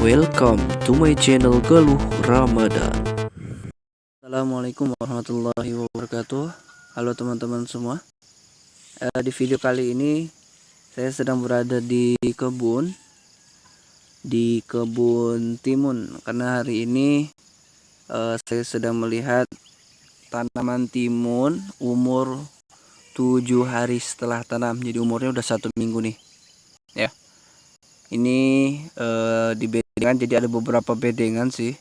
Welcome to my channel Galuh Ramadan. Assalamualaikum warahmatullahi wabarakatuh. Halo teman-teman semua. Di video kali ini saya sedang berada di kebun timun, karena hari ini saya sedang melihat tanaman timun umur 7 hari setelah tanam. Jadi umurnya udah 1 minggu nih ya. Ini di bedengan, jadi ada beberapa bedengan sih.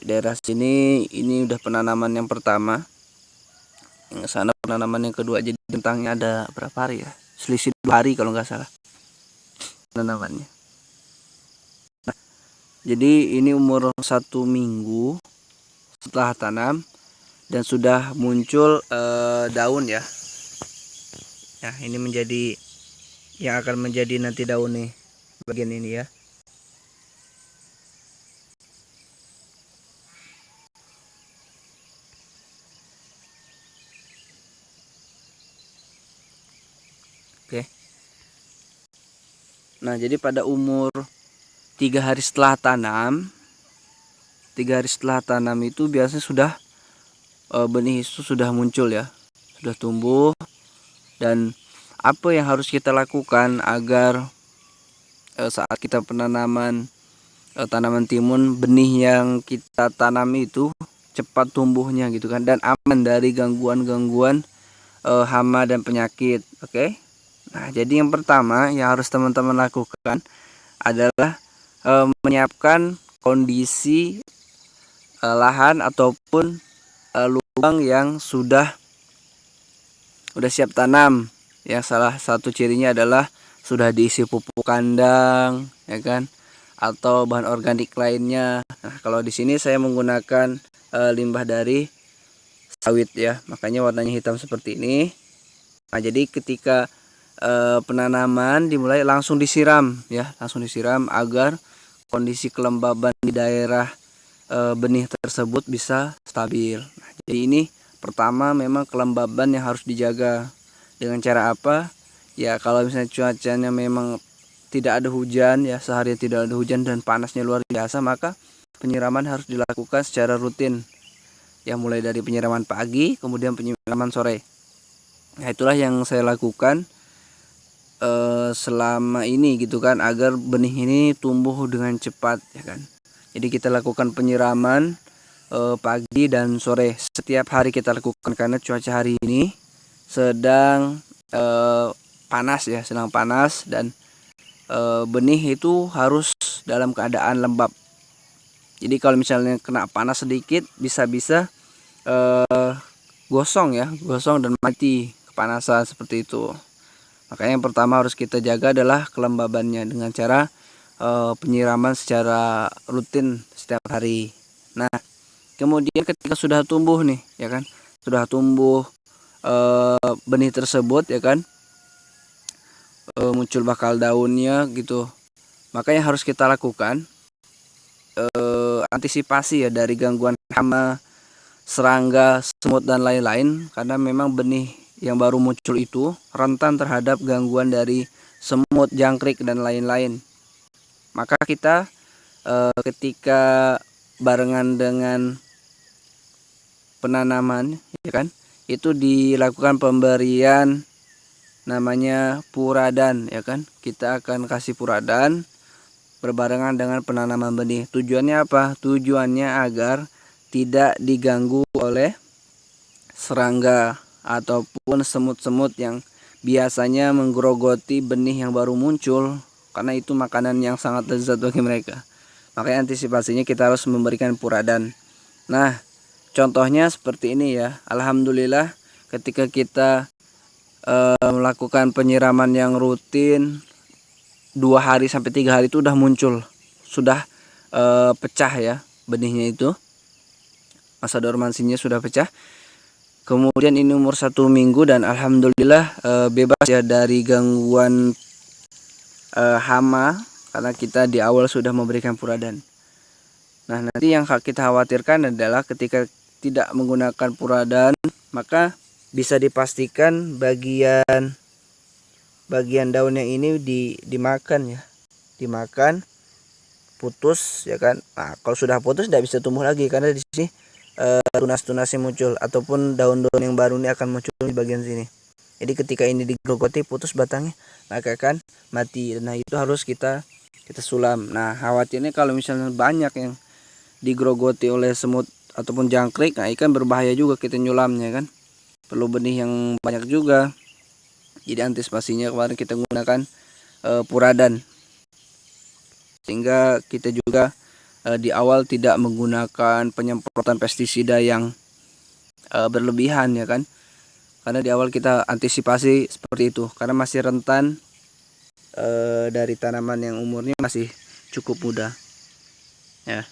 Daerah sini ini udah penanaman yang pertama, yang sana penanaman yang kedua. Jadi bentangnya ada berapa hari ya, selisih 2 hari kalau nggak salah penanamannya. Nah, jadi ini umur 1 minggu setelah tanam dan sudah muncul daun ya. Nah, ini menjadi yang akan menjadi nanti daun nih, bagian ini ya. Oke. Nah, jadi pada umur 3 hari setelah tanam, 3 hari setelah tanam itu biasanya sudah benih itu sudah muncul ya, sudah tumbuh. Dan apa yang harus kita lakukan agar saat kita penanaman tanaman timun, benih yang kita tanam itu cepat tumbuhnya gitu kan, dan aman dari gangguan-gangguan hama dan penyakit. Oke. Nah, jadi yang pertama yang harus teman-teman lakukan adalah menyiapkan kondisi lahan ataupun lubang yang sudah siap tanam. Yang salah satu cirinya adalah sudah diisi pupuk kandang ya kan, atau bahan organik lainnya. Nah, kalau di sini saya menggunakan limbah dari sawit ya, makanya warnanya hitam seperti ini. Nah, jadi ketika penanaman dimulai langsung disiram ya, langsung disiram agar kondisi kelembaban di daerah benih tersebut bisa stabil. Nah, jadi ini pertama memang kelembaban yang harus dijaga. Dengan cara apa? Ya, kalau misalnya cuacanya memang tidak ada hujan ya, seharian tidak ada hujan dan panasnya luar biasa, maka penyiraman harus dilakukan secara rutin. Ya, mulai dari penyiraman pagi, kemudian penyiraman sore. Nah, itulah yang saya lakukan selama ini gitu kan, agar benih ini tumbuh dengan cepat ya kan. Jadi kita lakukan penyiraman pagi dan sore setiap hari kita lakukan, karena cuaca hari ini sedang panas ya, sedang panas, dan benih itu harus dalam keadaan lembab. Jadi kalau misalnya kena panas sedikit bisa-bisa gosong dan mati kepanasan seperti itu. Makanya yang pertama harus kita jaga adalah kelembabannya dengan cara penyiraman secara rutin setiap hari. Nah, kemudian ketika sudah tumbuh nih ya kan, sudah tumbuh benih tersebut ya kan, muncul bakal daunnya gitu, maka yang harus kita lakukan antisipasi ya dari gangguan hama, serangga, semut dan lain-lain, karena memang benih yang baru muncul itu rentan terhadap gangguan dari semut, jangkrik dan lain-lain. Maka kita ketika barengan dengan penanaman ya kan, itu dilakukan pemberian namanya puradan ya kan. Kita akan kasih puradan berbarengan dengan penanaman benih. Tujuannya apa? Tujuannya agar tidak diganggu oleh serangga ataupun semut-semut yang biasanya menggerogoti benih yang baru muncul, karena itu makanan yang sangat lezat bagi mereka. Makanya antisipasinya kita harus memberikan puradan. Nah, contohnya seperti ini ya. Alhamdulillah ketika kita melakukan penyiraman yang rutin 2 hari sampai 3 hari itu udah muncul, sudah pecah ya benihnya itu, masa dormansinya sudah pecah. Kemudian ini umur 1 minggu dan alhamdulillah bebas ya dari gangguan hama, karena kita di awal sudah memberikan puradan. Nah, nanti yang kita khawatirkan adalah ketika tidak menggunakan puradan, maka bisa dipastikan bagian daun yang ini dimakan ya, dimakan putus ya kan. Nah, kalau sudah putus tidak bisa tumbuh lagi karena di sini tunas-tunasnya muncul ataupun daun-daun yang baru ini akan muncul di bagian sini. Jadi ketika ini digerogoti putus batangnya, maka akan mati. Nah, itu harus kita sulam. Nah, khawatirnya kalau misalnya banyak yang digerogoti oleh semut ataupun jangkrik, nah ikan berbahaya juga kita nyulamnya kan. Perlu benih yang banyak juga. Jadi antisipasinya kemarin kita gunakan puradan, sehingga kita juga di awal tidak menggunakan penyemprotan pestisida yang berlebihan ya kan, karena di awal kita antisipasi seperti itu karena masih rentan dari tanaman yang umurnya masih cukup muda ya,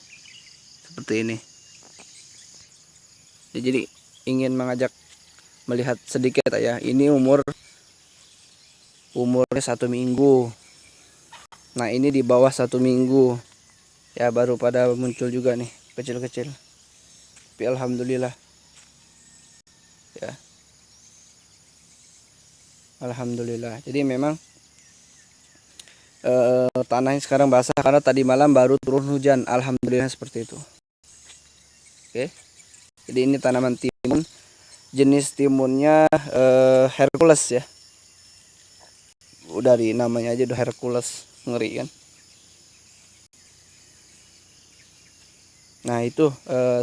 seperti ini ya. Jadi ingin mengajak melihat sedikit ya, ini umurnya 1 minggu. Nah, ini di bawah 1 minggu ya, baru pada muncul juga nih kecil-kecil, tapi alhamdulillah ya, alhamdulillah. Jadi memang tanahnya sekarang basah karena tadi malam baru turun hujan, alhamdulillah seperti itu. Oke, jadi ini tanaman timun, jenis timunnya Hercules ya, dari namanya aja udah Hercules, ngeri kan. Nah, itu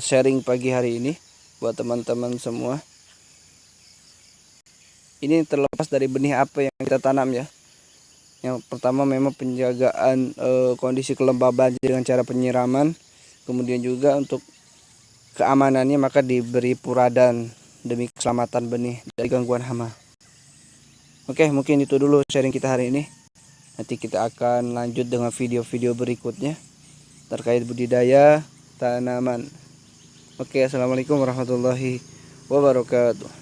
sharing pagi hari ini buat teman-teman semua. Ini terlepas dari benih apa yang kita tanam ya. Yang pertama memang penjagaan kondisi kelembaban dengan cara penyiraman. Kemudian juga untuk keamanannya maka diberi puradan demi keselamatan benih dari gangguan hama. Oke, mungkin itu dulu sharing kita hari ini. Nanti kita akan lanjut dengan video-video berikutnya terkait budidaya tanaman. Oke, assalamualaikum warahmatullahi wabarakatuh.